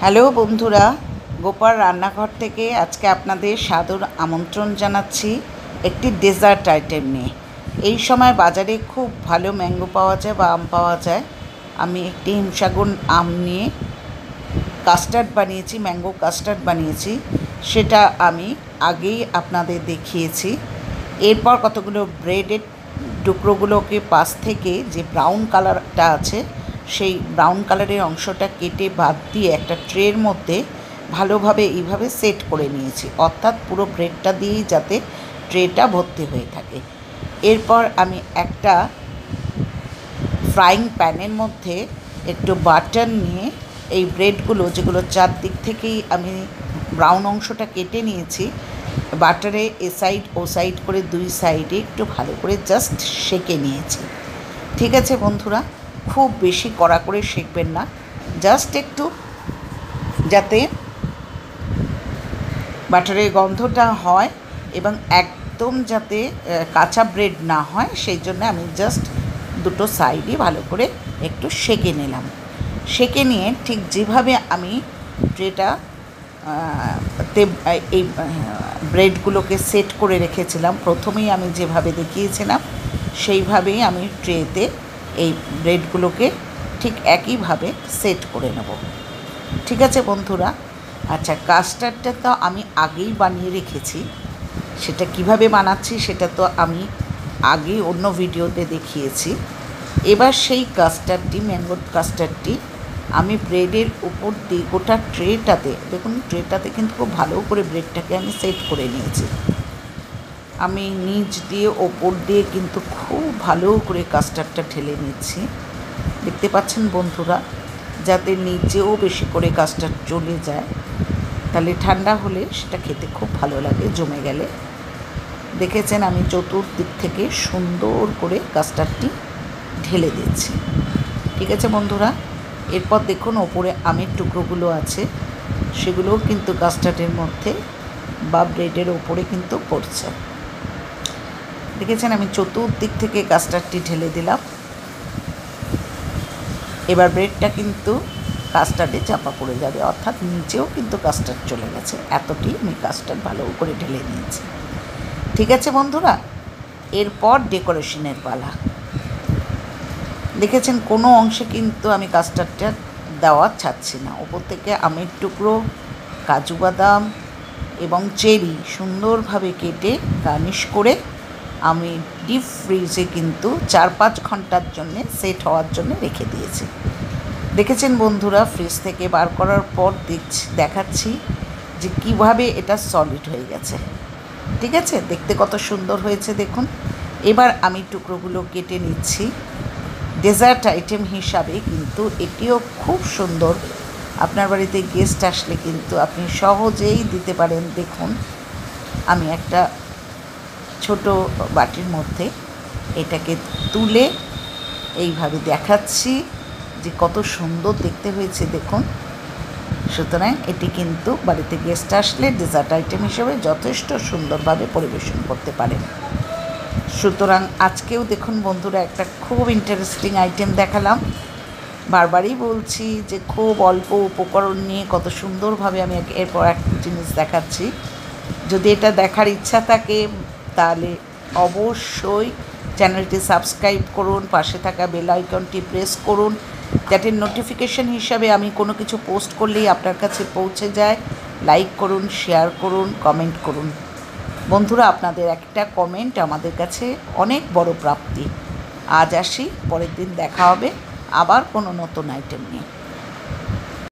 Hello বন্ধুরা, গোপাল রান্নাঘর থেকে আজকে আপনাদের সাদর আমন্ত্রণ জানাচ্ছি একটি ডেজার্ট আইটেম নিয়ে। এই সময় বাজারে খুব ভালো ম্যাঙ্গো পাওয়া যায় বা আম পাওয়া যায়। আমি একটি হিমসাগর আম নিয়ে কাস্টার্ড বানিয়েছি, ম্যাঙ্গো কাস্টার্ড বানিয়েছি। সেটা আমি আগেই আপনাদের দেখিয়েছি। এরপর কতগুলো ব্রেডের টুকরোগুলোকে পাশ থেকে যে ব্রাউন কালারটা আছে সেই ব্রাউন কালারের অংশটা কেটে বাদ দিয়ে একটা ট্রের মধ্যে ভালোভাবে এইভাবে সেট করে নিয়েছি, অর্থাৎ পুরো ব্রেডটা দিয়েই যাতে ট্রেটা ভর্তি হয়ে থাকে। এরপর আমি একটা ফ্রাইং প্যানের মধ্যে একটু বাটার নিয়ে এই ব্রেডগুলো, যেগুলো চারদিক থেকেই আমি ব্রাউন অংশটা কেটে নিয়েছি, বাটারে এ সাইড ও সাইড করে দুই সাইডে একটু ভালো করে জাস্ট সেঁকে নিয়েছি। ঠিক আছে বন্ধুরা, খুব বেশি কড়া করে সেঁকবেন না, জাস্ট একটু, যাতে বাটারের গন্ধটা হয় এবং একদম যাতে কাঁচা ব্রেড না হয়, সেই জন্য আমি জাস্ট দুটো সাইডই ভালো করে একটু সেঁকে নিলাম। সেঁকে নিয়ে ঠিক যেভাবে আমি ট্রেটা এই ব্রেডগুলোকে সেট করে রেখেছিলাম, প্রথমেই আমি যেভাবে দেখিয়েছিলাম সেইভাবেই আমি ট্রেতে এই ব্রেডগুলোকে ঠিক একইভাবে সেট করে নেব। ঠিক আছে বন্ধুরা। আচ্ছা, কাস্টার্ডটা তো আমি আগেই বানিয়ে রেখেছি, সেটা কিভাবে বানাচ্ছি সেটা তো আমি আগেই অন্য ভিডিওতে দেখিয়েছি। এবার সেই কাস্টার্ডটি, ম্যাঙ্গো কাস্টার্ডটি আমি ব্রেডের উপর দিয়ে গোটা ট্রেটাতে, দেখুন ট্রেটাতে কিন্তু খুব ভালো করে ব্রেডটাকে আমি সেট করে নিয়েছি। আমি নিচ দিয়ে ওপর দিয়ে কিন্তু খুব ভালো করে কাস্টার্ডটা ঢেলে নিচ্ছি, দেখতে পাচ্ছেন বন্ধুরা, যাতে নিচেও বেশি করে কাস্টার্ড চলে যায়, তাহলে ঠান্ডা হলে সেটা খেতে খুব ভালো লাগে জমে গেলে। দেখেছেন আমি চতুর্দিক থেকে সুন্দর করে কাস্টার্ডটি ঢেলে দিচ্ছি। ঠিক আছে বন্ধুরা। এরপর দেখুন ওপরে আমের টুকরোগুলো আছে, সেগুলোও কিন্তু কাস্টার্ডের মধ্যে বা ব্রেডের ওপরে কিন্তু পড়ছে। দেখেছেন আমি চতুর্দিক থেকে কাস্টার্ডটি ঢেলে দিলাম। এবার ব্রেডটা কিন্তু কাস্টার্ডে চাপা পড়ে যাবে, অর্থাৎ নিচেও কিন্তু কাস্টার্ড চলে গেছে, এতটি আমি কাস্টার্ড ভালো করে ঢেলে নিয়েছি। ঠিক আছে বন্ধুরা। এরপর ডেকোরেশনের পালা। দেখেছেন কোনো অংশে কিন্তু আমি কাস্টার্ডটা দেওয়া ছাড়ছি না। ওপর থেকে আমের টুকরো, কাজু বাদাম এবং চেরি সুন্দরভাবে কেটে গার্নিশ করে আমি ডিপ ফ্রিজে কিন্তু 4-5 ঘন্টার জন্যে সেট হওয়ার জন্য রেখে দিয়েছি। দেখেছেন বন্ধুরা, ফ্রিজ থেকে বার করার পর দেখাচ্ছি যে কীভাবে এটা সলিড হয়ে গেছে। ঠিক আছে, দেখতে কত সুন্দর হয়েছে দেখুন। এবার আমি টুকরোগুলো কেটে নিচ্ছি। ডেজার্ট আইটেম হিসাবে কিন্তু এটিও খুব সুন্দর, আপনার বাড়িতে গেস্ট আসলে কিন্তু আপনি সহজেই দিতে পারেন। দেখুন আমি একটা ছোট বাটির মধ্যে এটাকে তুলে এইভাবে দেখাচ্ছি যে কত সুন্দর দেখতে হয়েছে দেখুন। সুতরাং এটি কিন্তু বাড়িতে গেস্ট আসলে ডেজার্ট আইটেম হিসেবে যথেষ্ট সুন্দরভাবে পরিবেশন করতে পারেন। সুতরাং আজকেও দেখুন বন্ধুরা একটা খুব ইন্টারেস্টিং আইটেম দেখালাম। বারবারই বলছি যে খুব অল্প উপকরণ নিয়ে কত সুন্দরভাবে আমি এরপর এক জিনিস দেখাচ্ছি। যদি এটা দেখার ইচ্ছা থাকে তাহলে অবশ্যই চ্যানেলটি সাবস্ক্রাইব করুন, পাশে থাকা বেল আইকনটি প্রেস করুন, যাতে নোটিফিকেশন হিসাবে আমি কোনো কিছু পোস্ট করলেই আপনার কাছে পৌঁছে যায়। লাইক করুন, শেয়ার করুন, কমেন্ট করুন। বন্ধুরা, আপনাদের একটা কমেন্ট আমাদের কাছে অনেক বড় প্রাপ্তি। আজ আসি, পরের দিন দেখা হবে আবার কোনো নতুন আইটেম নিয়ে।